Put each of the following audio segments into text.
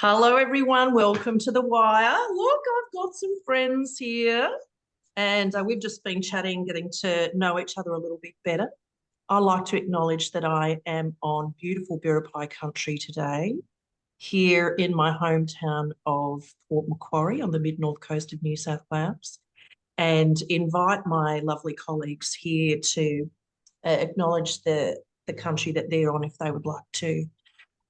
Hello, everyone. Welcome to The Wire. Look, I've got some friends here, and we've just been chatting, getting to know each other a little bit better. I like to acknowledge that I am on beautiful Biripi country today, here in my hometown of Port Macquarie on the mid-north coast of New South Wales, and invite my lovely colleagues here to acknowledge the country that they're on if they would like to.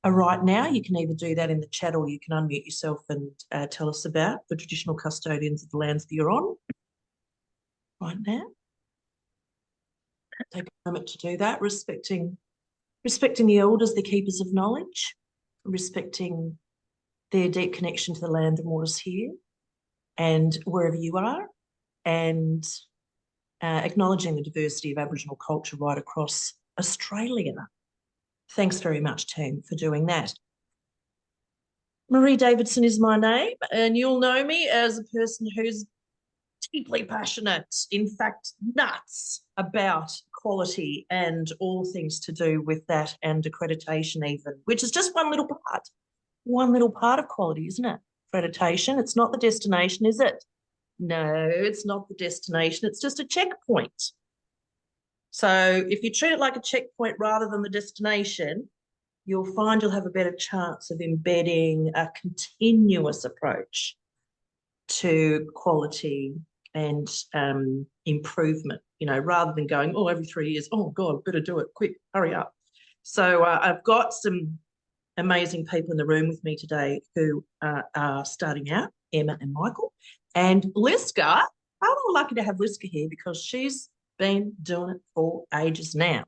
Right now, you can either do that in the chat or you can unmute yourself and tell us about the traditional custodians of the lands that you're on right now. Take a moment to do that, respecting the elders, the keepers of knowledge, respecting their deep connection to the land and waters here and wherever you are, and acknowledging the diversity of Aboriginal culture right across Australia. Thanks very much, team, for doing that. Marie Davidson is my name, and you'll know me as a person who's deeply passionate, in fact, nuts about quality and all things to do with that and accreditation even, which is just one little part of quality, isn't it? Accreditation, it's not the destination, is it? No, it's not the destination. It's just a checkpoint. So if you treat it like a checkpoint rather than the destination, you'll find you'll have a better chance of embedding a continuous approach to quality and improvement, rather than going, every 3 years, oh, God, better do it, quick, hurry up. So I've got some amazing people in the room with me today who are starting out, Emma and Michael. And Liska, I'm lucky to have Liska here because she's been doing it for ages now.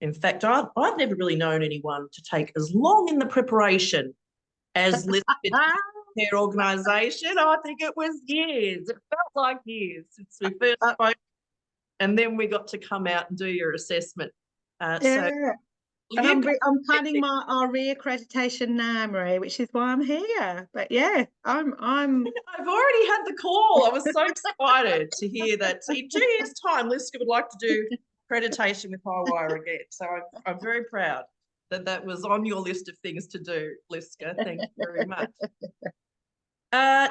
In fact, I've never really known anyone to take as long in the preparation as Liz did her organisation. I think it was years. It felt like years since we first spoke, and then we got to come out and do your assessment. So and I'm planning our reaccreditation now, Marie, which is why I'm here. But yeah, I've already had the call. I was so excited to hear that. So in 2 years' time, Liska would like to do accreditation with Highwire again. So I'm very proud that was on your list of things to do, Liska. Thank you very much.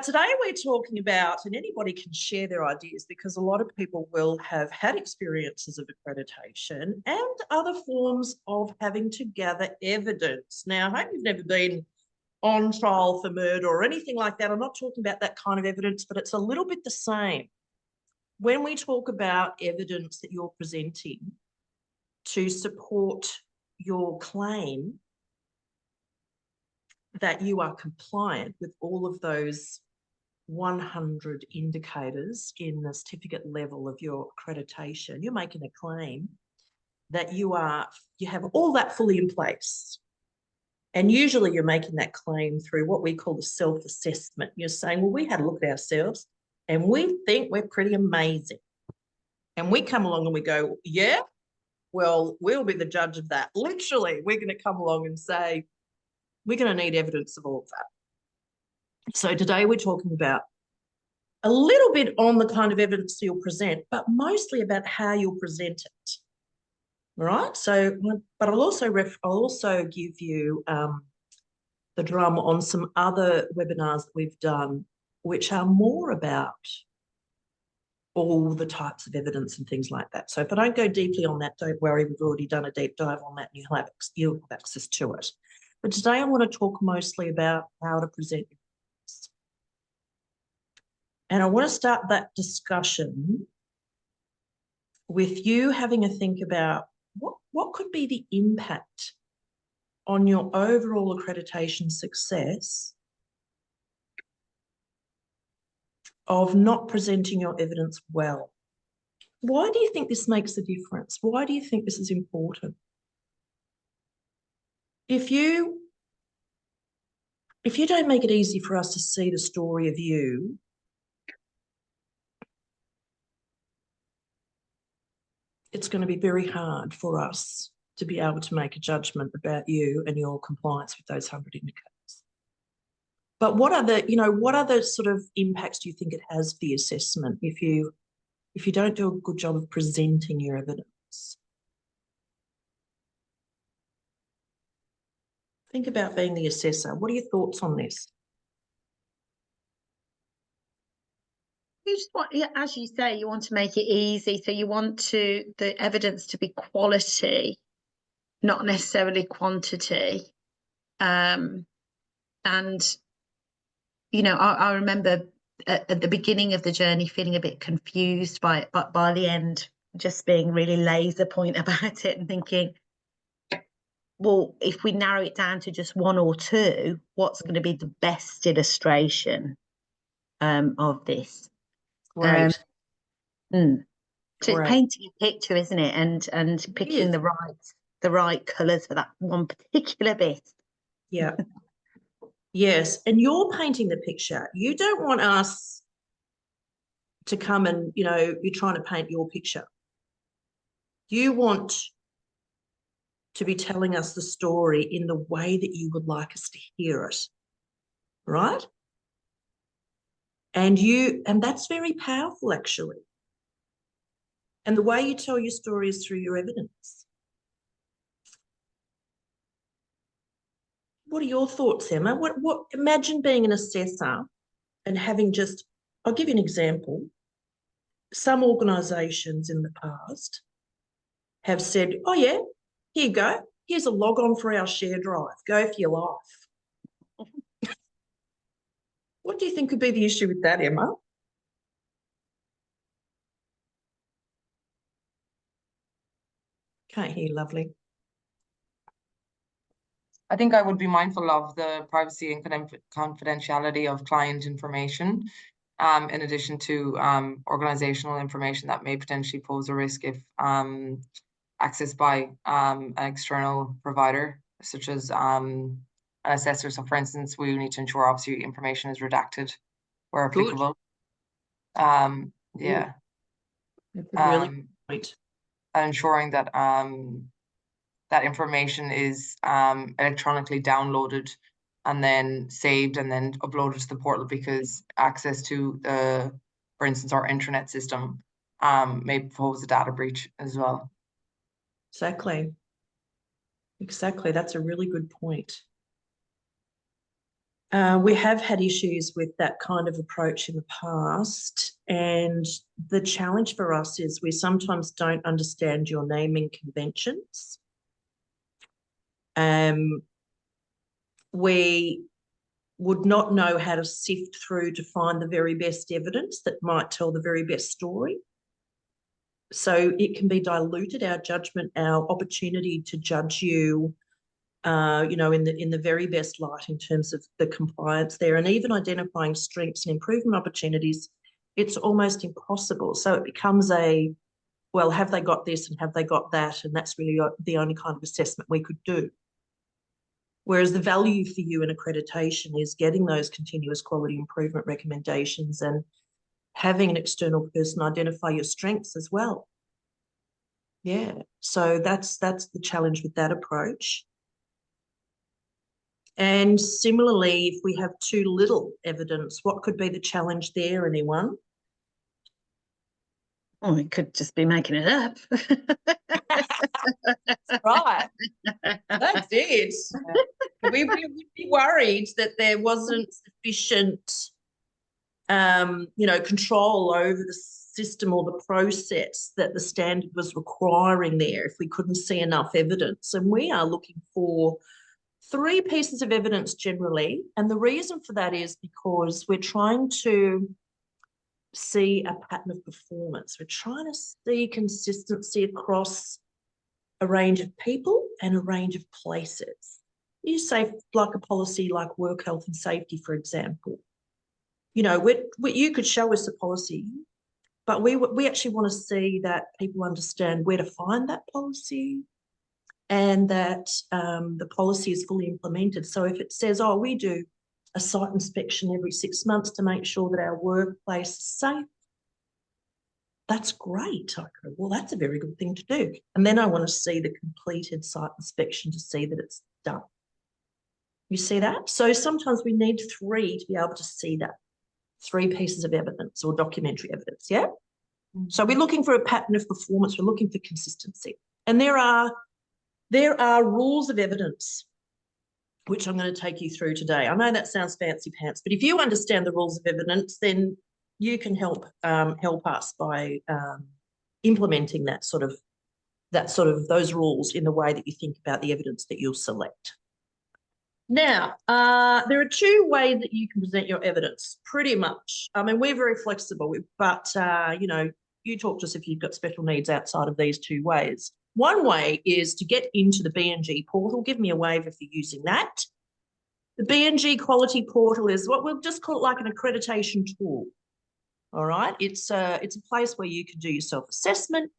Today we're talking about, and anybody can share their ideas because a lot of people will have had experiences of accreditation and other forms of having to gather evidence. Now, I hope you've never been on trial for murder or anything like that. I'm not talking about that kind of evidence, but it's a little bit the same. When we talk about evidence that you're presenting to support your claim that you are compliant with all of those 100 indicators in the certificate level of your accreditation, you're making a claim that you have all that fully in place. And usually you're making that claim through what we call the self-assessment. You're saying, well, we had a look at ourselves and we think we're pretty amazing. And we come along and we go, yeah, well, we'll be the judge of that. Literally, we're going to come along and say, we're going to need evidence of all of that. So today we're talking about a little bit on the kind of evidence you'll present, but mostly about how you'll present it. All right. So, but I'll also give you the drum on some other webinars that we've done, which are more about all the types of evidence and things like that. So if I don't go deeply on that, don't worry, we've already done a deep dive on that and you'll have access to it. But today I want to talk mostly about how to present evidence. And I want to start that discussion with you having a think about what could be the impact on your overall accreditation success of not presenting your evidence well. Why do you think this makes a difference? Why do you think this is important? If you don't make it easy for us to see the story of you, it's going to be very hard for us to be able to make a judgment about you and your compliance with those 100 indicators. But what other sort of impacts do you think it has for the assessment if you don't do a good job of presenting your evidence? Think about being the assessor. What are your thoughts on this? You just want, yeah, as you say, you want to make it easy. So you want the evidence to be quality, not necessarily quantity. And, I remember at the beginning of the journey feeling a bit confused by it, but by the end, just being really laser point about it and thinking, well, if we narrow it down to just one or two, what's going to be the best illustration of this? Great. So it's Great. painting a picture, isn't it? And picking the right colours for that one particular bit. Yeah. Yes. And you're painting the picture. You don't want us to come and, you're trying to paint your picture. You want to be telling us the story in the way that you would like us to hear it. Right? And that's very powerful, actually. And the way you tell your story is through your evidence. What are your thoughts, Emma? Imagine being an assessor and having I'll give you an example. Some organisations in the past have said, oh yeah, here you go. Here's a log on for our share drive. Go for your life. What do you think could be the issue with that, Emma? Can't hear, lovely. I think I would be mindful of the privacy and confidentiality of client information, in addition to organizational information that may potentially pose a risk if accessed by an external provider, such as an assessor. So, for instance, we need to ensure obviously information is redacted where applicable. Yeah. That's a really good point. Ensuring that that information is electronically downloaded and then saved and then uploaded to the portal, because access to for instance, our intranet system may pose a data breach as well. Exactly. That's a really good point. We have had issues with that kind of approach in the past, and the challenge for us is we sometimes don't understand your naming conventions. We would not know how to sift through to find the very best evidence that might tell the very best story. So it can be diluted, our judgment, our opportunity to judge you, in the very best light in terms of the compliance there, and even identifying strengths and improvement opportunities. It's almost impossible. So it becomes well, have they got this and have they got that? And that's really the only kind of assessment we could do. Whereas the value for you in accreditation is getting those continuous quality improvement recommendations and having an external person identify your strengths as well. Yeah, so that's the challenge with that approach. And similarly, if we have too little evidence, what could be the challenge there, anyone? Oh, it could just be making it up. That's right. That's it. We would be worried that there wasn't sufficient, control over the system or the process that the standard was requiring there if we couldn't see enough evidence. And we are looking for 3 pieces of evidence generally. And the reason for that is because we're trying to see a pattern of performance. We're trying to see consistency across a range of people and a range of places. You say like a policy like work health and safety, for example. You could show us a policy, but we actually want to see that people understand where to find that policy and that the policy is fully implemented. So if it says, oh, we do a site inspection every 6 months to make sure that our workplace is safe, that's great. I go, well, that's a very good thing to do. And then I want to see the completed site inspection to see that it's done. You see that? So sometimes we need 3 to be able to see that. 3 pieces of evidence or documentary evidence, yeah? Mm-hmm. So we're looking for a pattern of performance. We're looking for consistency. And there are rules of evidence which I'm going to take you through today. I know that sounds fancy pants, but if you understand the rules of evidence, then you can help us by implementing those rules in the way that you think about the evidence that you'll select. Now, there are two ways that you can present your evidence, pretty much. I mean, we're very flexible, but, you know, you talk to us if you've got special needs outside of these two ways. One way is to get into the BNG portal. Give me a wave if you're using that. The BNG Quality Portal is what we'll just call it like an accreditation tool. All right, it's a place where you can do your self-assessment.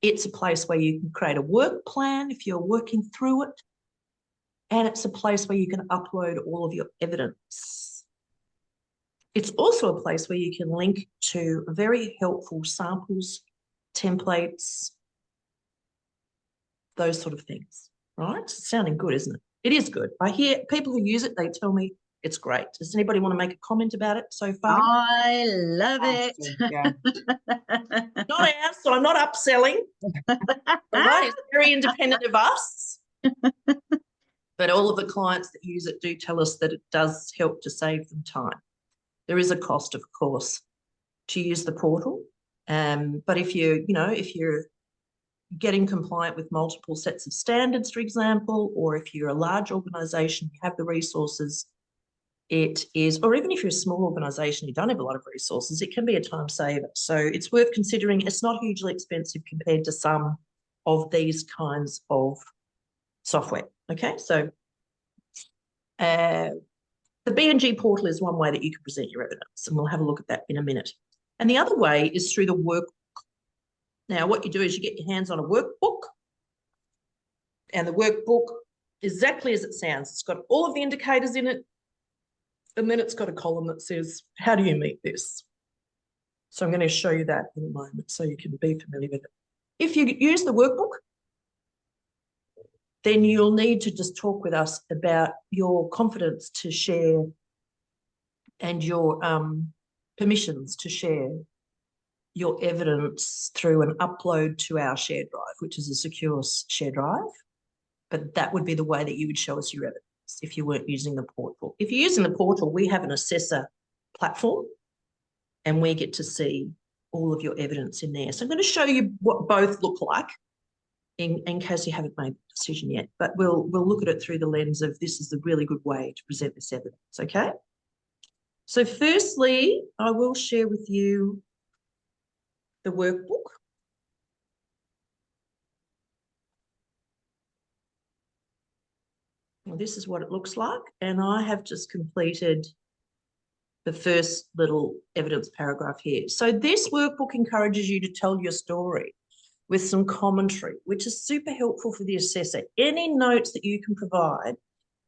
It's a place where you can create a work plan if you're working through it. And it's a place where you can upload all of your evidence. It's also a place where you can link to very helpful samples, templates, those sort of things, right? It's sounding good, isn't it? It is good. I hear people who use it, they tell me it's great. Does anybody want to make a comment about it so far? I love it. Yeah. Not ours, so I'm not upselling. All right, it's very independent of us. But all of the clients that use it do tell us that it does help to save them time. There is a cost, of course, to use the portal. But if you're getting compliant with multiple sets of standards, for example, or if you're a large organisation, you have the resources, it is, or even if you're a small organisation, you don't have a lot of resources, it can be a time saver. So it's worth considering. It's not hugely expensive compared to some of these kinds of software. Okay, so the BNG portal is one way that you can present your evidence, and we'll have a look at that in a minute. And the other way is through the workbook. Now, what you do is you get your hands on a workbook, and the workbook, exactly as it sounds, it's got all of the indicators in it, and then it's got a column that says, how do you meet this? So I'm going to show you that in a moment so you can be familiar with it. If you use the workbook, then you'll need to just talk with us about your confidence to share and your permissions to share your evidence through an upload to our share drive, which is a secure share drive. But that would be the way that you would show us your evidence if you weren't using the portal. If you're using the portal, we have an assessor platform and we get to see all of your evidence in there. So I'm going to show you what both look like in case you haven't made the decision yet, but we'll look at it through the lens of this is a really good way to present this evidence, okay? So firstly, I will share with you the workbook. Well, this is what it looks like, and I have just completed the first little evidence paragraph here. So this workbook encourages you to tell your story with some commentary, which is super helpful for the assessor. Any notes that you can provide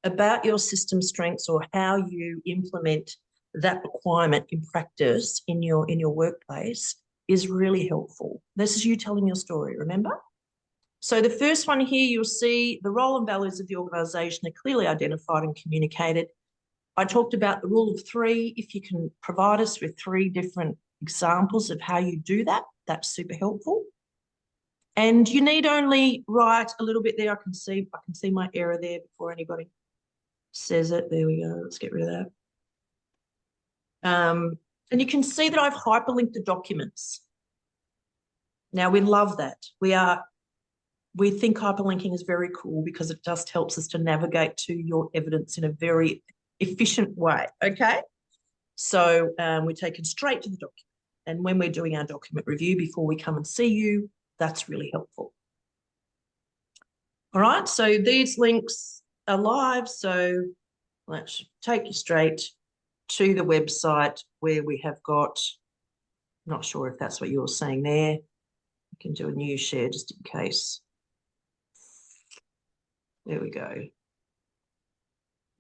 about your system strengths or how you implement that requirement in practice in your workplace is really helpful. This is you telling your story, remember? So the first one here, you'll see the role and values of the organisation are clearly identified and communicated. I talked about the rule of three. If you can provide us with 3 different examples of how you do that, that's super helpful. And you need only write a little bit there. I can see my error there before anybody says it. There we go. Let's get rid of that. And you can see that I've hyperlinked the documents. Now, we love that. We think hyperlinking is very cool because it just helps us to navigate to your evidence in a very efficient way, okay? So we're taken straight to the document. And when we're doing our document review before we come and see you, that's really helpful. All right, so these links are live. So let's take you straight to the website where we have got, not sure if that's what you're saying there. We can do a new share just in case. There we go.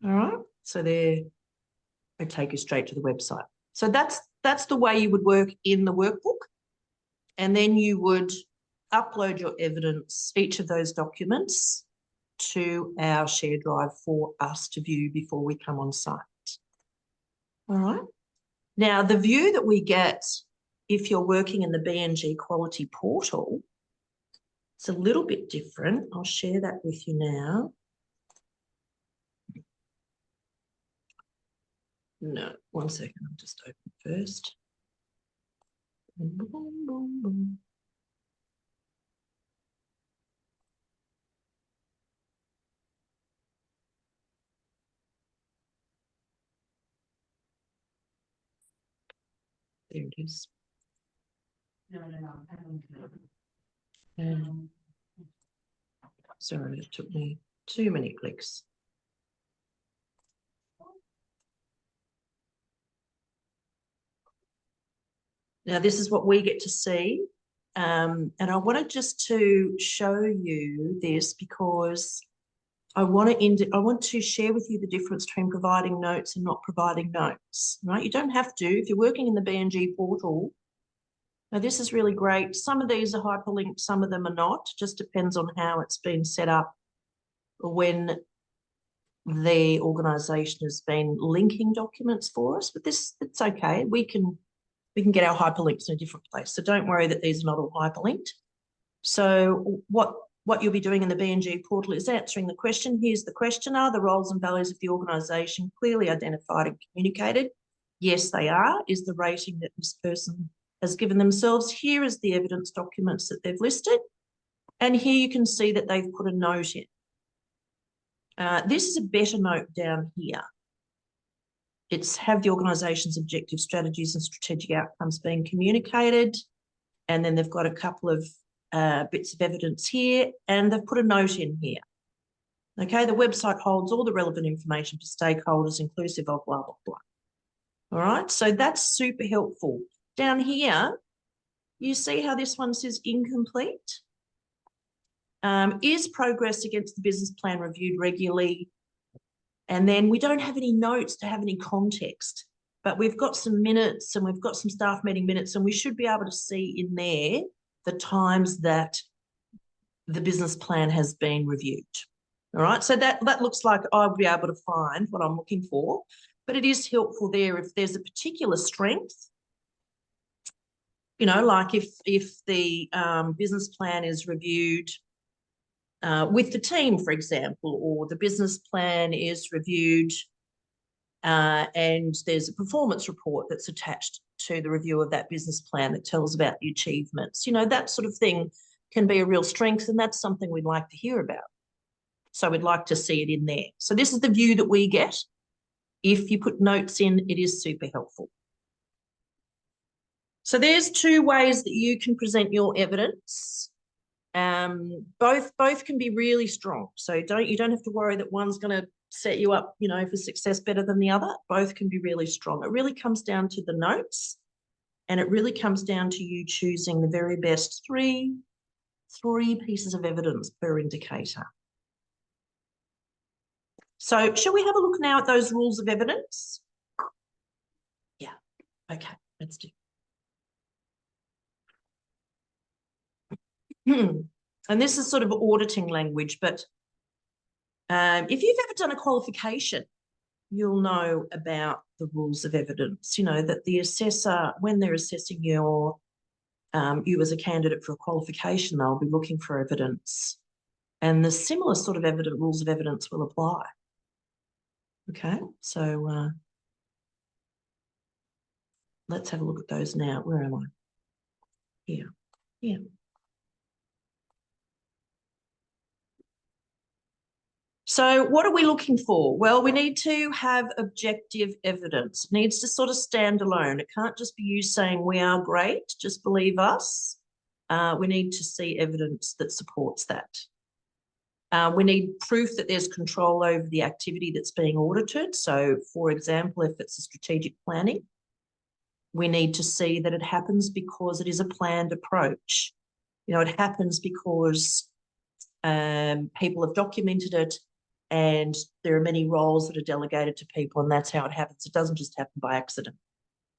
All right, so there, I take you straight to the website. So that's the way you would work in the workbook. And then you would upload your evidence, each of those documents, to our share drive for us to view before we come on site. All right. Now, the view that we get if you're working in the BNG Quality Portal, it's a little bit different. I'll share that with you now. No, 1 second, I'll just open it first. Boom, boom, boom, boom. There it is. Sorry, it took me too many clicks. Now, this is what we get to see. And I wanted just to show you this because I want to share with you the difference between providing notes and not providing notes, right? You don't have to. If you're working in the BNG portal, now this is really great. Some of these are hyperlinked, some of them are not. Just depends on how it's been set up when the organisation has been linking documents for us. But it's okay. We can get our hyperlinks in a different place. So don't worry that these are not all hyperlinked. So what you'll be doing in the BNG portal is answering the question. Here's the question: are the roles and values of the organisation clearly identified and communicated? Yes, they are. Is the rating that this person has given themselves? Here is the evidence documents that they've listed. And here you can see that they've put a note in. This is a better note down here. It's have the organisation's objectives, strategies and strategic outcomes being communicated. And then they've got a couple of bits of evidence here, and they've put a note in here. Okay, the website holds all the relevant information for stakeholders, inclusive of blah, blah, blah. All right, so that's super helpful. Down here, you see how this one says incomplete? Is progress against the business plan reviewed regularly? And then we don't have any notes to have any context, but we've got some minutes and we've got some staff meeting minutes, and we should be able to see in there the times that the business plan has been reviewed. All right, so that looks like I'll be able to find what I'm looking for, but it is helpful there if there's a particular strength, you know, like if the business plan is reviewed with the team, for example, or the business plan is reviewed and there's a performance report that's attached to the review of that business plan that tells about the achievements. You know, that sort of thing can be a real strength, and that's something we'd like to hear about. So we'd like to see it in there. So this is the view that we get. If you put notes in, it is super helpful. So there's two ways that you can present your evidence. Both can be really strong. So you don't have to worry that one's going to set you up, you know, for success better than the other. Both can be really strong. It really comes down to the notes, and it really comes down to you choosing the very best three pieces of evidence per indicator. So shall we have a look now at those rules of evidence? Yeah, okay, let's do. And this is sort of auditing language, but if you've ever done a qualification, you'll know about the rules of evidence, you know, that the assessor, when they're assessing you as a candidate for a qualification, they'll be looking for evidence. And the similar sort of rules of evidence will apply. Okay, so let's have a look at those now. Where am I? Here, here. So what are we looking for? Well, we need to have objective evidence. It needs to sort of stand alone. It can't just be you saying we are great, just believe us. We need to see evidence that supports that. We need proof that there's control over the activity that's being audited. So, for example, if it's a strategic planning, we need to see that it happens because it is a planned approach. You know, it happens because people have documented it, and there are many roles that are delegated to people, and that's how it happens. It doesn't just happen by accident.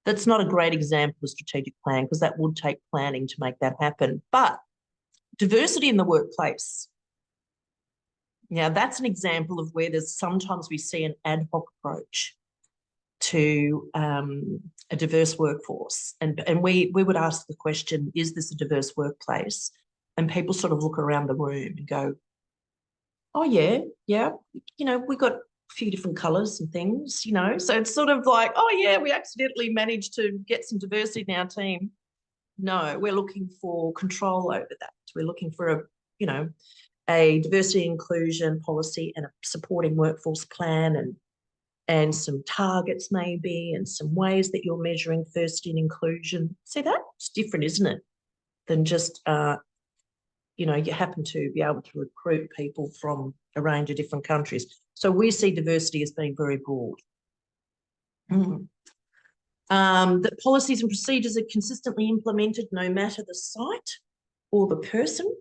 That's not a great example of strategic plan, because that would take planning to make that happen. But diversity in the workplace, now that's an example of where sometimes we see an ad hoc approach to a diverse workforce. And we would ask the question, is this a diverse workplace? And people sort of look around the room and go, oh, yeah, you know, we got few different colours and things, you know. So it's sort of like, oh yeah, we accidentally managed to get some diversity in our team. No, we're looking for control over that. We're looking for a, you know, a diversity inclusion policy and a supporting workforce plan and some targets maybe and some ways that you're measuring diversity and inclusion. See, that's different, isn't it? Than just, you know, you happen to be able to recruit people from a range of different countries. So we see diversity as being very broad. That policies and procedures are consistently implemented no matter the site or the person.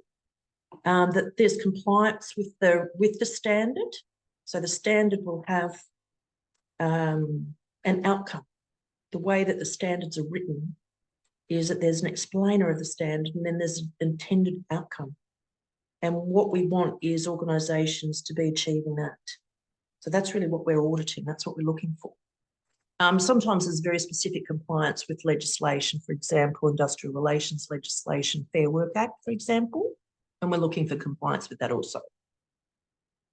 That there's compliance with the standard. So the standard will have an outcome. The way that the standards are written is that there's an explainer of the standard and then there's an intended outcome. And what we want is organisations to be achieving that. So that's really what we're auditing. That's what we're looking for. Sometimes there's very specific compliance with legislation, for example, industrial relations legislation, Fair Work Act, for example, and we're looking for compliance with that also.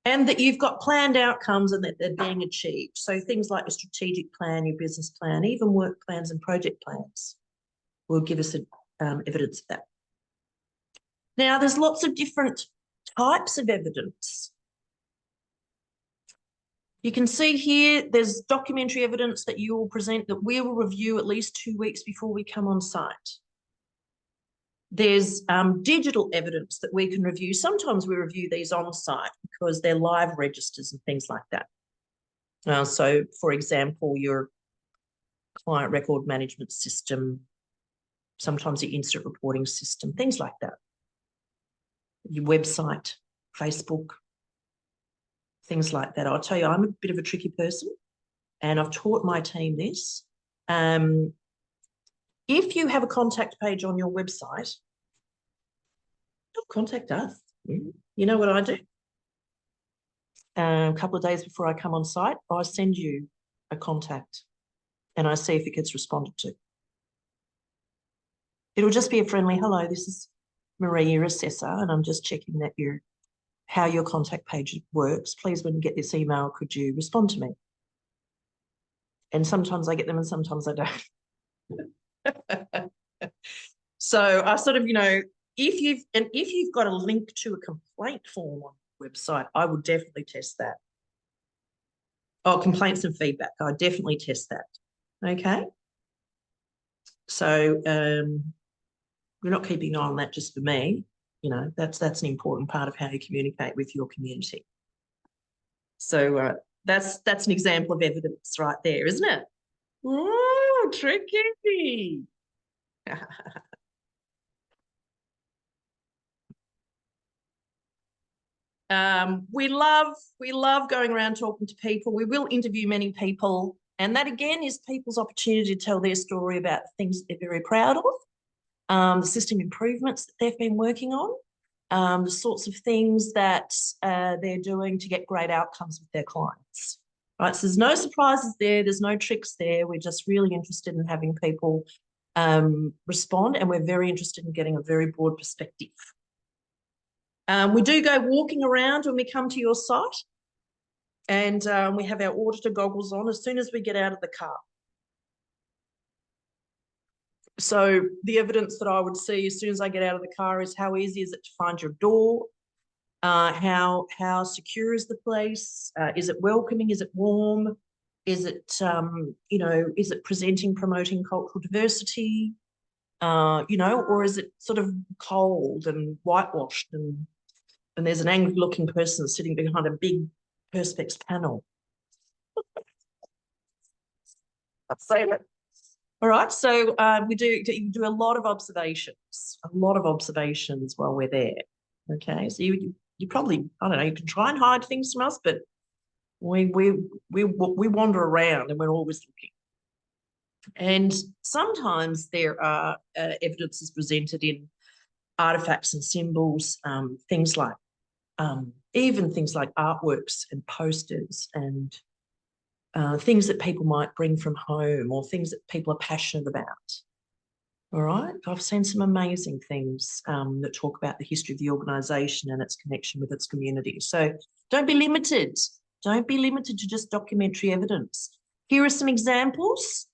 And that you've got planned outcomes and that they're being achieved. So things like your strategic plan, your business plan, even work plans and project plans will give us evidence of that. Now, there's lots of different types of evidence. You can see here, there's documentary evidence that you will present that we will review at least 2 weeks before we come on site. There's digital evidence that we can review. Sometimes we review these on site because they're live registers and things like that. So, for example, your client record management system, sometimes your incident reporting system, things like that. Your website, Facebook, things like that. I'll tell you, I'm a bit of a tricky person and I've taught my team this. If you have a contact page on your website, don't contact us. You know what I do? A couple of days before I come on site, I send you a contact and I see if it gets responded to. It'll just be a friendly, hello, this is Marie, your assessor, and I'm just checking that how your contact page works. Please, when you get this email, could you respond to me? And sometimes I get them and sometimes I don't. So I sort of, you know, if you've got a link to a complaint form on the website, I would definitely test that. Oh, complaints and feedback, I definitely test that. Okay. So we're not keeping an eye on that just for me. You know, that's an important part of how you communicate with your community. So that's an example of evidence right there, isn't it? Ooh, tricky. We love going around talking to people. We will interview many people, and that again is people's opportunity to tell their story about things that they're very proud of, the system improvements that they've been working on, the sorts of things that they're doing to get great outcomes with their clients. Right, so there's no surprises there. There's no tricks there. We're just really interested in having people respond, and we're very interested in getting a very broad perspective. We do go walking around when we come to your site, and we have our auditor goggles on as soon as we get out of the car. So the evidence that I would see as soon as I get out of the car is how easy is it to find your door? How secure is the place? Is it welcoming? Is it warm? Is it, you know, is it presenting, promoting cultural diversity? You know, or is it sort of cold and whitewashed and there's an angry looking person sitting behind a big Perspex panel? I'll say that. All right, so we do a lot of observations while we're there. Okay, so you probably, I don't know, you can try and hide things from us, but we wander around and we're always looking. And sometimes there are evidences presented in artifacts and symbols, things like even things like artworks and posters and things that people might bring from home or things that people are passionate about. All right, I've seen some amazing things that talk about the history of the organisation and its connection with its community. So don't be limited Don't be limited to just documentary evidence. Here are some examples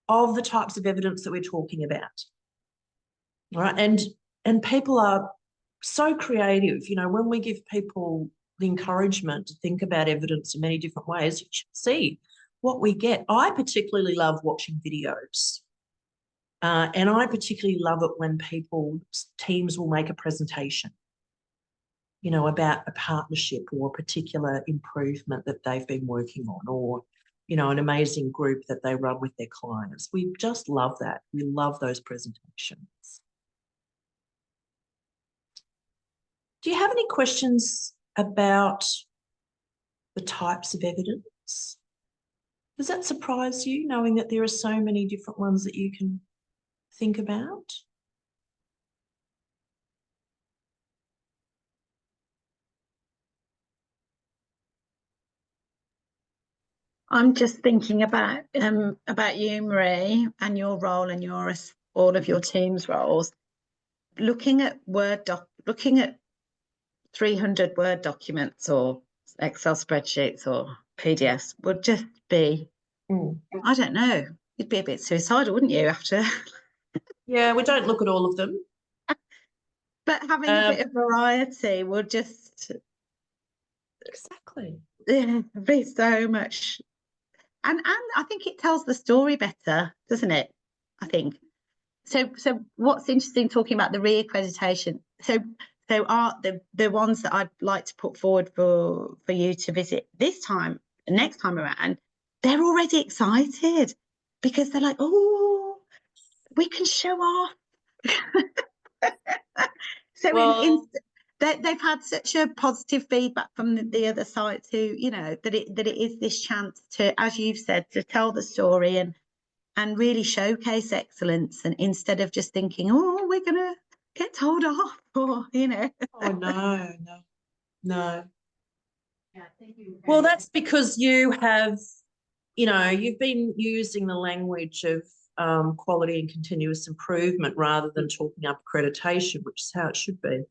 of the types of evidence that we're talking about. All right, and people are so creative. You know, when we give people the encouragement to think about evidence in many different ways, you should see what we get. I particularly love watching videos. And I particularly love it when teams will make a presentation, you know, about a partnership or a particular improvement that they've been working on, or, you know, an amazing group that they run with their clients. We just love that. We love those presentations. Do you have any questions about the types of evidence? Does that surprise you, knowing that there are so many different ones that you can think about? I'm just thinking about you, Marie, and your role and all of your team's roles. Looking at looking at 300 Word documents or Excel spreadsheets or PDFs would just be, I don't know, you'd be a bit suicidal, wouldn't you, after? Yeah, we don't look at all of them. But having a bit of variety will just exactly be so much. And I think it tells the story better, doesn't it? I think. So what's interesting talking about the reaccreditation? So are the ones that I'd like to put forward for you to visit this time, next time around, they're already excited because they're like, oh, we can show off. So well, they've had such a positive feedback from the other sites who, you know, that it is this chance to, as you've said, to tell the story and really showcase excellence, and instead of just thinking, oh, we're gonna get told off, or, you know. oh no. Well, that's because you have, you know, you've been using the language of quality and continuous improvement rather than talking up accreditation, which is how it should be.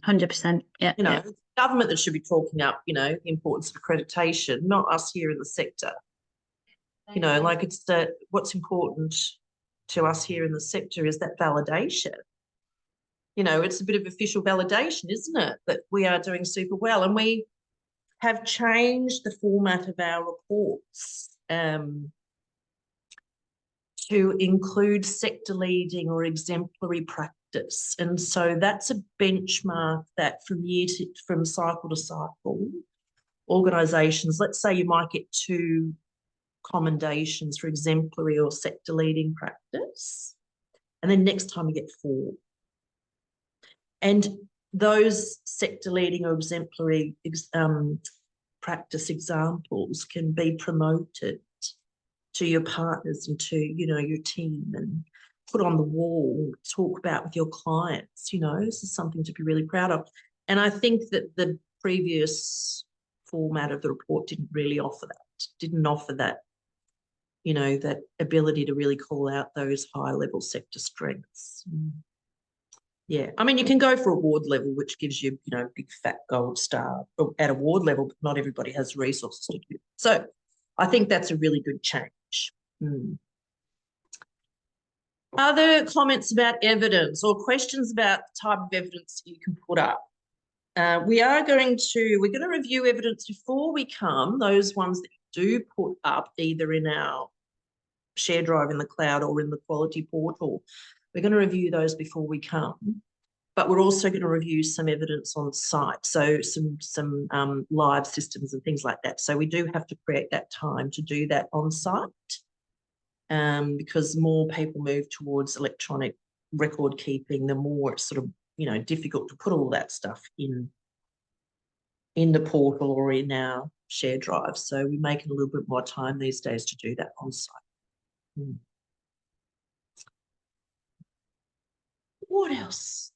100%. Yeah. You know, yeah. it's the government that should be talking up, you know, the importance of accreditation, not us here in the sector. You know, like it's what's important to us here in the sector is that validation. You know, it's a bit of official validation, isn't it, that we are doing super well. And we have changed the format of our reports to include sector leading or exemplary practice. And so that's a benchmark that from cycle to cycle, organisations, let's say you might get 2 commendations for exemplary or sector leading practice, and then next time you get 4. And those sector leading or exemplary practice examples can be promoted to your partners and to, you know, your team, and put on the wall, talk about with your clients. You know, this is something to be really proud of. And I think that the previous format of the report didn't offer that, you know, that ability to really call out those high level sector strengths. Yeah, I mean, you can go for award level, which gives you, you know, big fat gold star at award level, but not everybody has resources to do it. So I think that's a really good change. Other comments about evidence or questions about the type of evidence you can put up? We're going to review evidence before we come, those ones that you do put up either in our share drive in the cloud or in the quality portal. We're going to review those before we come, but we're also going to review some evidence on site, so some live systems and things like that. So we do have to create that time to do that on site, because more people move towards electronic record keeping, the more it's sort of, you know, difficult to put all that stuff in the portal or in our share drive. So we're making a little bit more time these days to do that on site. What else?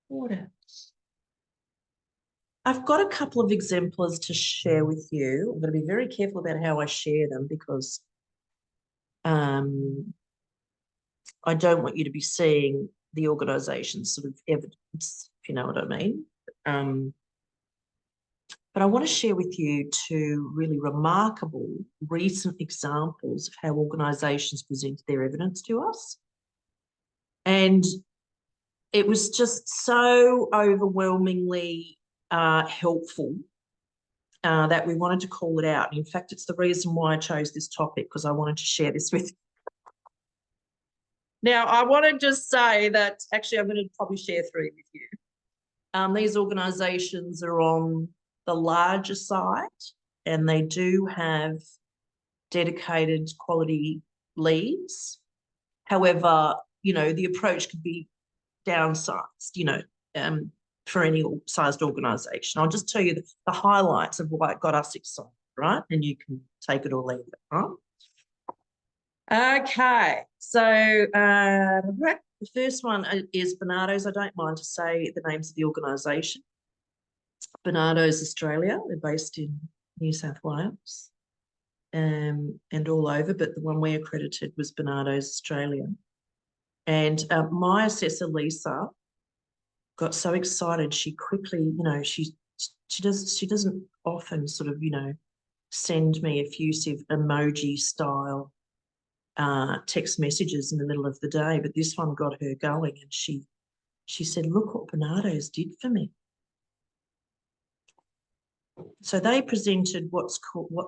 What else? I've got a couple of exemplars to share with you. I'm going to be very careful about how I share them because I don't want you to be seeing the organisation's sort of evidence if you know what I mean. But I want to share with you two really remarkable recent examples of how organisations presented their evidence to us. And it was just so overwhelmingly helpful that we wanted to call it out. And in fact, it's the reason why I chose this topic, because I wanted to share this with you. Now, I want to just say that actually I'm going to probably share three with you. These organisations are on the larger side, and they do have dedicated quality leads. However, you know, the approach could be downsized, you know, for any sized organisation. I'll just tell you the highlights of why it got us excited, right? And you can take it or leave it, right? Okay, so the first one is Barnardo's. I don't mind to say the names of the organisation. Barnardo's Australia. They're based in New South Wales and all over, but the one we accredited was Barnardo's Australia. And my assessor, Lisa, got so excited, she quickly, you know, she doesn't often sort of, you know, send me effusive emoji style text messages in the middle of the day, but this one got her going, and she said, look what Barnardo's did for me. So they presented what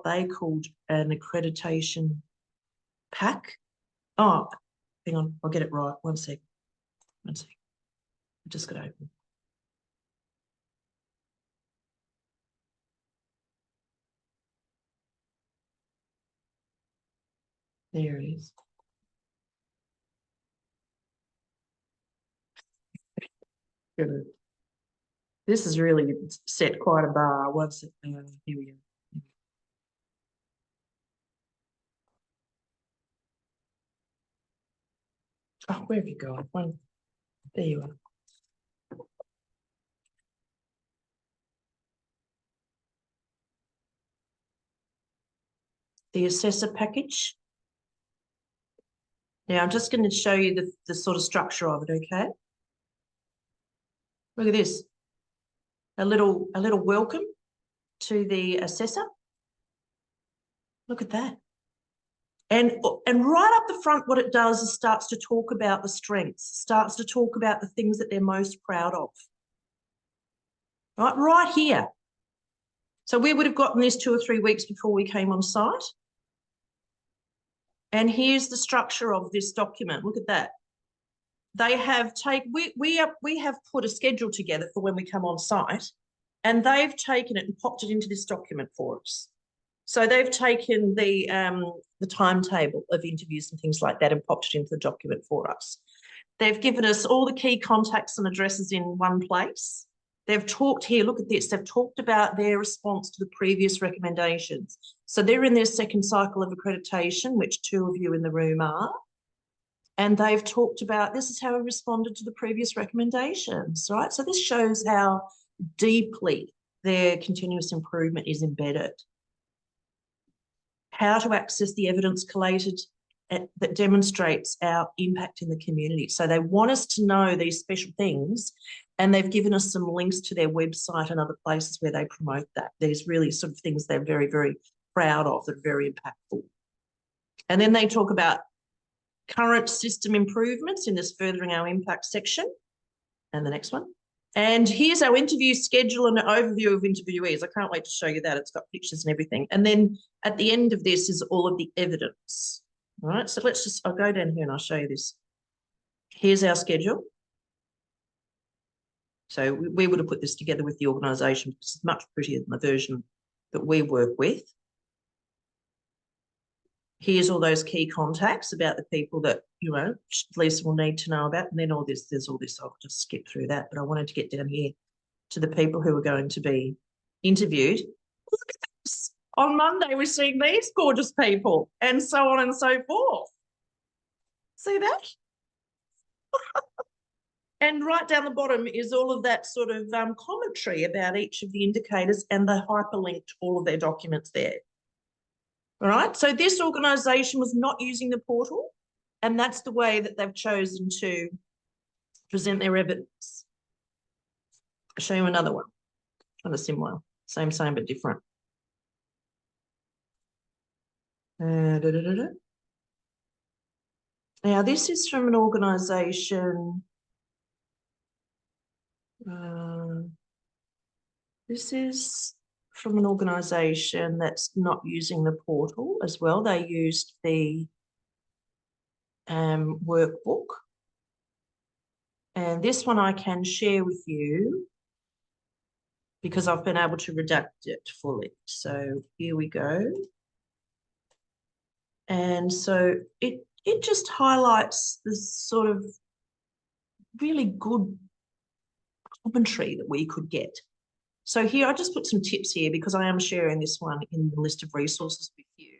they called an accreditation pack. Oh, hang on, I'll get it right. One sec. I just got to open. There it is. Good. This has really set quite a bar. One sec. Here we go. Oh, where have you gone? One. There you are. The assessor package. Now, I'm just going to show you the sort of structure of it, okay? Look at this. A little welcome to the assessor. Look at that. And right up the front, what it does is starts to talk about the strengths, starts to talk about the things that they're most proud of. Right here. So we would have gotten this 2 or 3 weeks before we came on site. And here's the structure of this document. Look at that. They have we have put a schedule together for when we come on site, and they've taken it and popped it into this document for us. So they've taken the timetable of interviews and things like that and popped it into the document for us. They've given us all the key contacts and addresses in one place. They've talked here, look at this, they've talked about their response to the previous recommendations. So they're in their second cycle of accreditation, which 2 of you in the room are. And they've talked about, this is how we responded to the previous recommendations, right? So this shows how deeply their continuous improvement is embedded. How to access the evidence collated that demonstrates our impact in the community. So they want us to know these special things, and they've given us some links to their website and other places where they promote that. These really sort of things they're very, very proud of, that are very impactful. And then they talk about current system improvements in this furthering our impact section. And the next one. And here's our interview schedule and an overview of interviewees. I can't wait to show you that. It's got pictures and everything. And then at the end of this is all of the evidence. All right, so I'll go down here and I'll show you this. Here's our schedule. So we would have put this together with the organisation. This is much prettier than the version that we work with. Here's all those key contacts about the people that, you know, Lisa will need to know about. And then there's all this, I'll just skip through that. But I wanted to get down here to the people who are going to be interviewed. Look at this. On Monday, we're seeing these gorgeous people and so on and so forth. See that? And right down the bottom is all of that sort of commentary about each of the indicators, and they hyperlinked all of their documents there. All right, so this organisation was not using the portal, and that's the way that they've chosen to present their evidence. I'll show you another one, kind of similar, same, but different. Now, this is from an organisation. This is from an organisation that's not using the portal as well. They used the workbook. And this one I can share with you because I've been able to redact it fully. So here we go. And so it just highlights this sort of really good commentary that we could get. So here, I just put some tips here because I am sharing this one in the list of resources with you.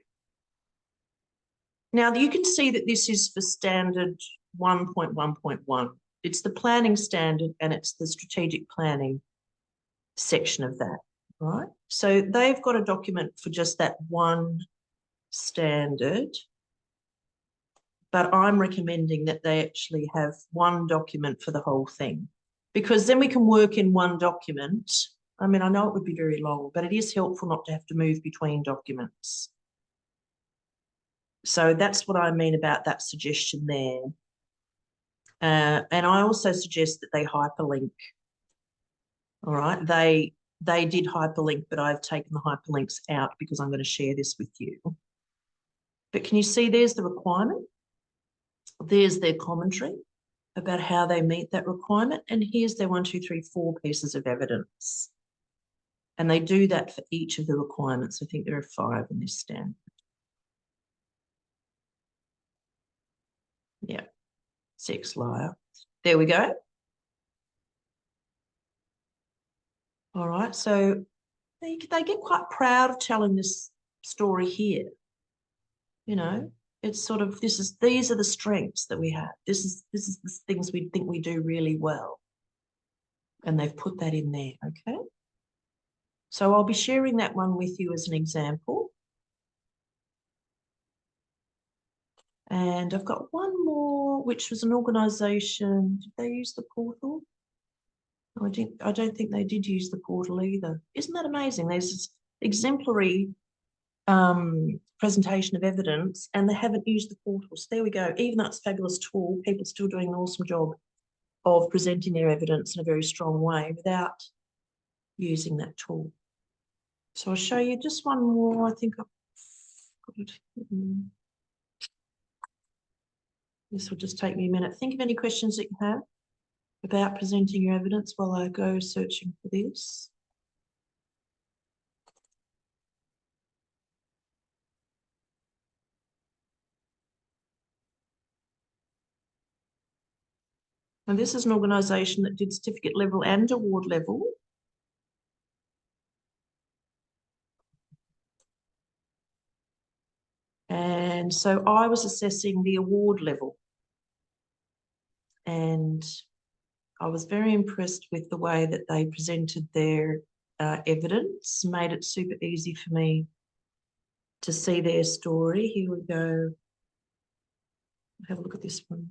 Now, you can see that this is for standard 1.1.1. It's the planning standard and it's the strategic planning section of that, right? So they've got a document for just that one standard, but I'm recommending that they actually have one document for the whole thing, because then we can work in one document. I mean, I know it would be very long, but it is helpful not to have to move between documents. So that's what I mean about that suggestion there. And I also suggest that they hyperlink. All right, they did hyperlink, but I've taken the hyperlinks out because I'm going to share this with you. But can you see there's the requirement? There's their commentary about how they meet that requirement. And here's their 1, 2, 3, 4 pieces of evidence. And they do that for each of the requirements. I think there are 5 in this standard. Yeah, 6 liar. There we go. All right, so they get quite proud of telling this story here. You know, it's sort of, these are the strengths that we have. This is the things we think we do really well. And they've put that in there, okay? So I'll be sharing that one with you as an example. And I've got one more, which was an organisation. Did they use the portal? I don't think they did use the portal either. Isn't that amazing? There's this exemplary presentation of evidence and they haven't used the portal. So there we go. Even though it's a fabulous tool, people are still doing an awesome job of presenting their evidence in a very strong way without using that tool. So I'll show you just one more. I think I've got it. This will just take me a minute. Think of any questions that you have about presenting your evidence while I go searching for this. And this is an organisation that did certificate level and award level. And so I was assessing the award level. And I was very impressed with the way that they presented their evidence, made it super easy for me to see their story. Here we go. Have a look at this one.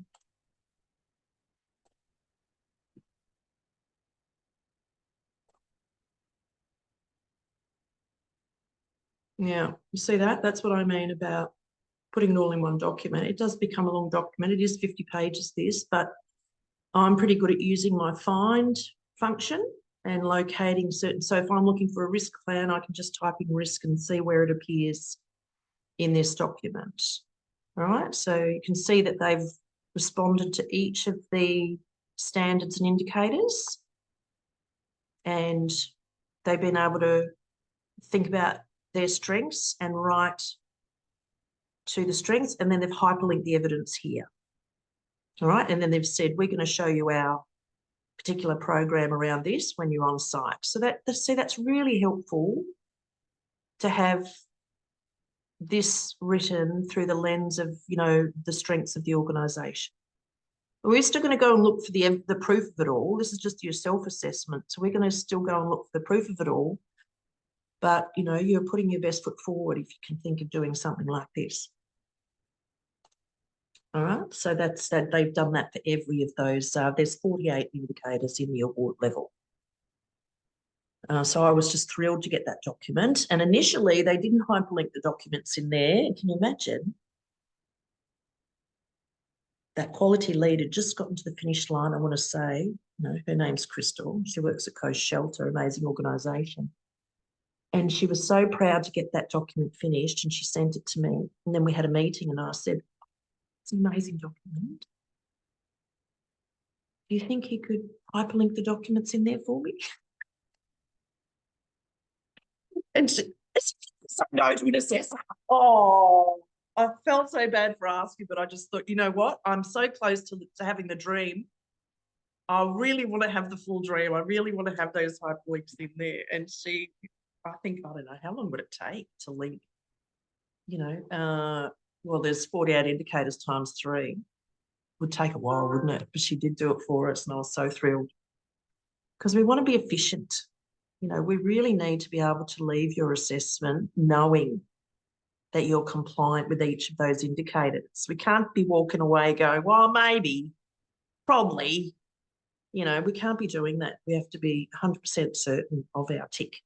Yeah, you see that? That's what I mean about putting it all in one document. It does become a long document. It is 50 pages, this, but I'm pretty good at using my find function and locating certain. So if I'm looking for a risk plan, I can just type in risk and see where it appears in this document. All right, so you can see that they've responded to each of the standards and indicators, and they've been able to think about their strengths and write to the strengths, and then they've hyperlinked the evidence here. All right, and then they've said, we're going to show you our particular program around this when you're on site. So that's really helpful to have this written through the lens of, you know, the strengths of the organisation. We're still going to go and look for the proof of it all. This is just your self-assessment. So we're going to still go and look for the proof of it all. But, you know, you're putting your best foot forward if you can think of doing something like this. All right, so that's that. They've done that for every of those. There's 48 indicators in the award level. So I was just thrilled to get that document. And initially they didn't hyperlink the documents in there. Can you imagine? That quality lead had just gotten to the finish line, I want to say. Her name's Crystal. She works at Coast Shelter, amazing organisation. And she was so proud to get that document finished, and she sent it to me. And then we had a meeting and I said, it's an amazing document. Do you think you could hyperlink the documents in there for me? And she said no to an assessor. Oh, I felt so bad for asking, but I just thought, you know what? I'm so close to having the dream. I really want to have the full dream. I really want to have those hyperlinks in there. And she, I think, I don't know, how long would it take to link? Well, there's 48 indicators times 3. Would take a while, wouldn't it? But she did do it for us, and I was so thrilled. Because we want to be efficient. We really need to be able to leave your assessment knowing that you're compliant with each of those indicators. We can't be walking away going, well, maybe, probably. We can't be doing that. We have to be 100% certain of our tick.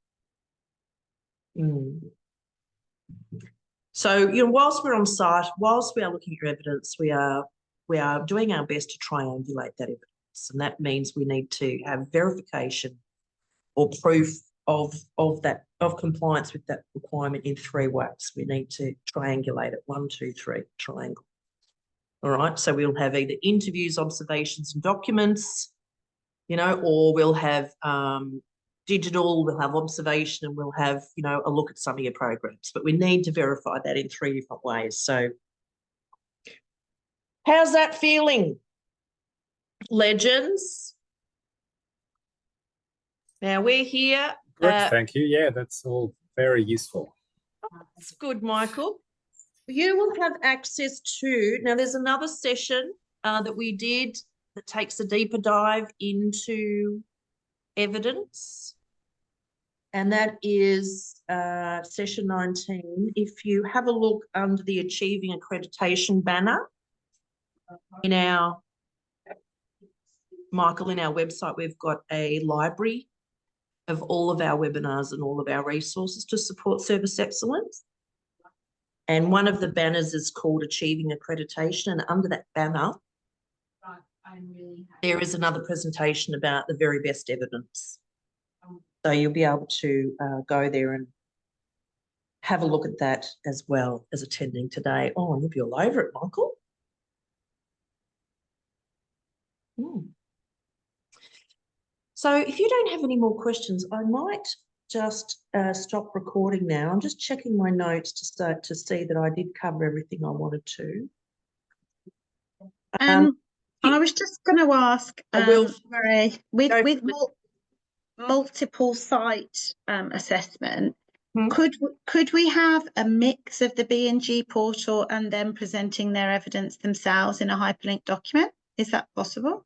So, whilst we're on site, whilst we are looking at your evidence, we are doing our best to triangulate that evidence. And that means we need to have verification or proof of compliance with that requirement in 3 ways. We need to triangulate it. 1, 2, 3, triangle. All right. So we'll have either interviews, observations, and documents, or we'll have digital, we'll have observation, and we'll have, a look at some of your programs. But we need to verify that in 3 different ways. So how's that feeling, legends? Now we're here. Good, thank you. Yeah, that's all very useful. That's good, Michael. You will have access to, now there's another session that we did that takes a deeper dive into evidence. And that is session 19. If you have a look under the Achieving Accreditation banner in our, Michael, in our website, we've got a library of all of our webinars and all of our resources to support service excellence. And one of the banners is called Achieving Accreditation. And under that banner, there is another presentation about the very best evidence. So you'll be able to go there and have a look at that as well as attending today. Oh, you'll be all over it, Michael. So if you don't have any more questions, I might just stop recording now. I'm just checking my notes to see that I did cover everything I wanted to. I was just going to ask, Marie, with multiple site assessment, could we have a mix of the BNG portal and them presenting their evidence themselves in a hyperlinked document? Is that possible?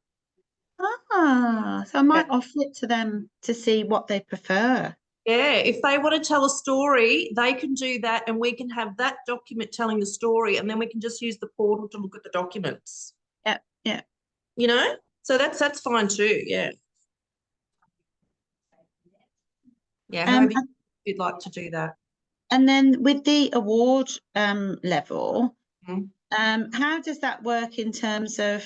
So I might offer it to them to see what they prefer. Yeah, if they want to tell a story, they can do that, and we can have that document telling the story, and then we can just use the portal to look at the documents. Yeah. So that's fine too. Yeah. Yeah. However you'd like to do that. And then with the award level, how does that work in terms of?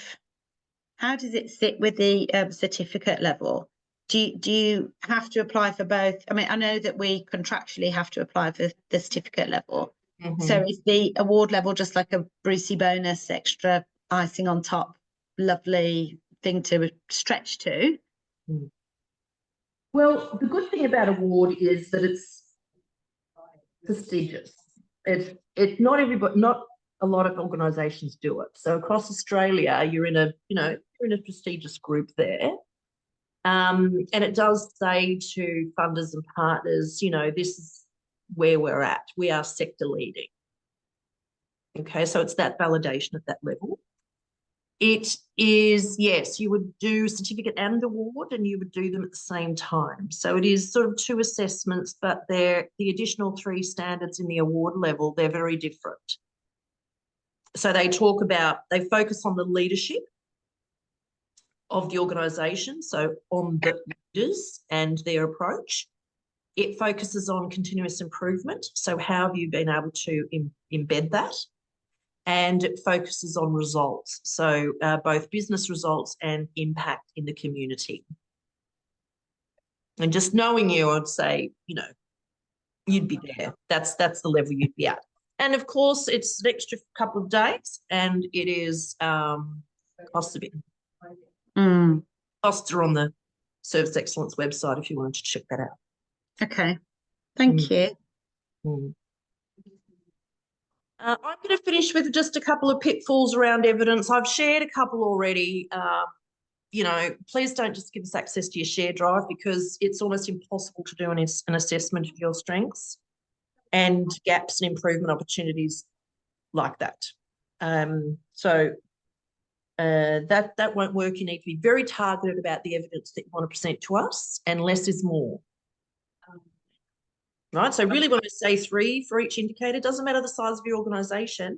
How does it sit with the certificate level? Do you have to apply for both? I mean, I know that we contractually have to apply for the certificate level. So is the award level just like a Brucey bonus, extra icing on top, lovely thing to stretch to? Well, the good thing about award is that it's prestigious. It's not everybody, not a lot of organisations do it. So across Australia, you're in a prestigious group there. And it does say to funders and partners, this is where we're at. We are sector leading. Okay, so it's that validation at that level. It is, yes, you would do certificate and award, and you would do them at the same time. So it is sort of 2 assessments, but they're the additional 3 standards in the award level, they're very different. So they focus on the leadership of the organisation, so on the leaders and their approach. It focuses on continuous improvement. So how have you been able to embed that? And it focuses on results. So both business results and impact in the community. And just knowing you, I'd say, you know, you'd be there. That's the level you'd be at. And of course, it's an extra couple of days, and it is costs a bit. Costs are on the Service Excellence website if you wanted to check that out. Okay, thank you. I'm going to finish with just a couple of pitfalls around evidence. I've shared a couple already. You know, please don't just give us access to your share drive, because it's almost impossible to do an assessment of your strengths and gaps and improvement opportunities like that. That won't work. You need to be very targeted about the evidence that you want to present to us, and less is more. Right, so really when I say 3 for each indicator, doesn't matter the size of your organisation,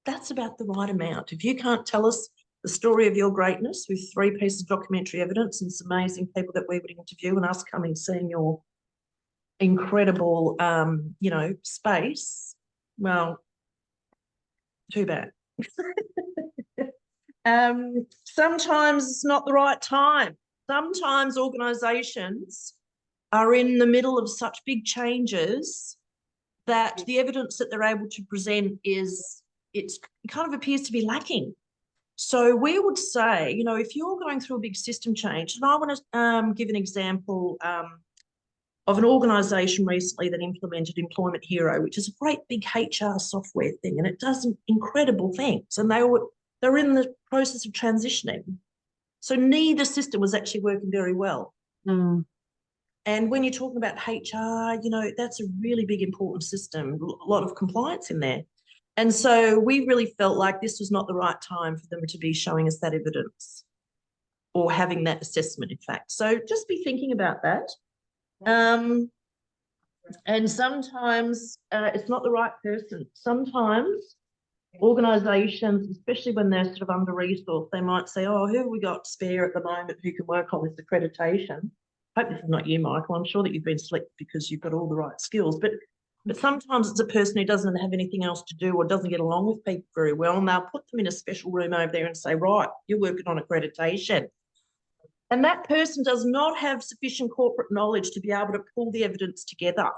that's about the right amount. If you can't tell us the story of your greatness with 3 pieces of documentary evidence and some amazing people that we would interview, and us coming seeing your incredible, you know, space, well, too bad. Sometimes it's not the right time. Sometimes organisations are in the middle of such big changes that the evidence that they're able to present it kind of appears to be lacking. So we would say, you know, if you're going through a big system change, and I want to give an example of an organisation recently that implemented Employment Hero, which is a great big HR software thing, and it does incredible things, and they were in the process of transitioning. So neither system was actually working very well. And when you're talking about HR, you know, that's a really big, important system, a lot of compliance in there. And so we really felt like this was not the right time for them to be showing us that evidence or having that assessment, in fact. So just be thinking about that. And sometimes it's not the right person. Sometimes organisations, especially when they're sort of under-resourced, they might say, oh, who have we got spare at the moment who can work on this accreditation? I hope this is not you, Michael. I'm sure that you've been selected because you've got all the right skills. But sometimes it's a person who doesn't have anything else to do or doesn't get along with people very well, and they'll put them in a special room over there and say, right, you're working on accreditation. And that person does not have sufficient corporate knowledge to be able to pull the evidence together.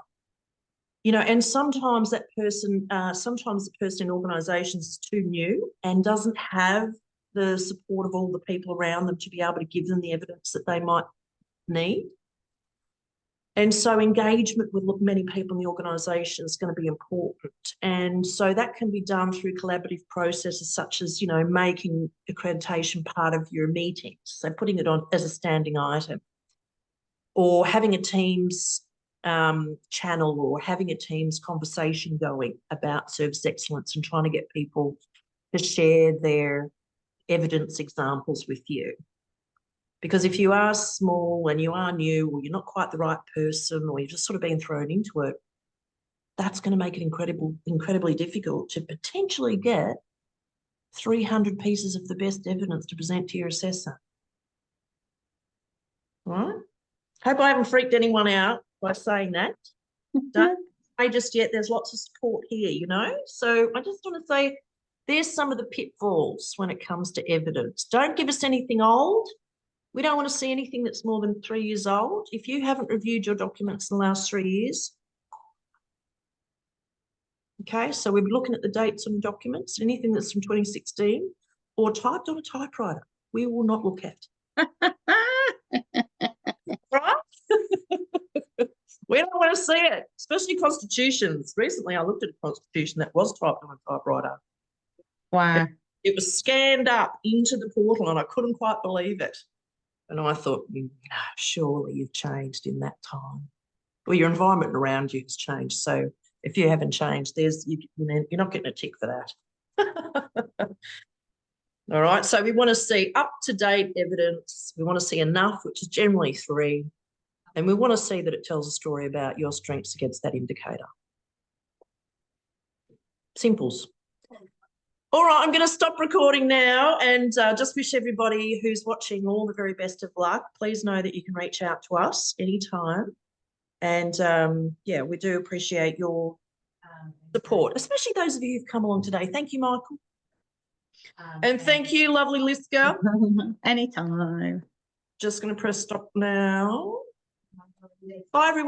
You know, and sometimes that person, sometimes the person in organisations is too new and doesn't have the support of all the people around them to be able to give them the evidence that they might need. And so engagement with many people in the organisation is going to be important. And so that can be done through collaborative processes such as, you know, making accreditation part of your meetings, so putting it on as a standing item, or having a Teams channel, or having a Teams conversation going about service excellence and trying to get people to share their evidence examples with you. Because if you are small and you are new, or you're not quite the right person, or you've just sort of been thrown into it, that's going to make it incredibly difficult to potentially get 300 pieces of the best evidence to present to your assessor. All right? Hope I haven't freaked anyone out by saying that. Don't say just yet, there's lots of support here, you know? So I just want to say there's some of the pitfalls when it comes to evidence. Don't give us anything old. We don't want to see anything that's more than 3 years old. If you haven't reviewed your documents in the last 3 years, okay, so we'll be looking at the dates on documents, anything that's from 2016 or typed on a typewriter, we will not look at. Right? We don't want to see it, especially constitutions. Recently, I looked at a constitution that was typed on a typewriter. Wow. It was scanned up into the portal and I couldn't quite believe it. And I thought, surely you've changed in that time. Well, your environment around you has changed. So if you haven't changed, you're not getting a tick for that. All right. So we want to see up-to-date evidence. We want to see enough, which is generally 3. And we want to see that it tells a story about your strengths against that indicator. Simples. All right, I'm going to stop recording now and just wish everybody who's watching all the very best of luck. Please know that you can reach out to us anytime. And yeah, we do appreciate your support, especially those of you who've come along today. Thank you, Michael. And thank you, lovely Liska. Anytime. Just going to press stop now. Bye, everyone.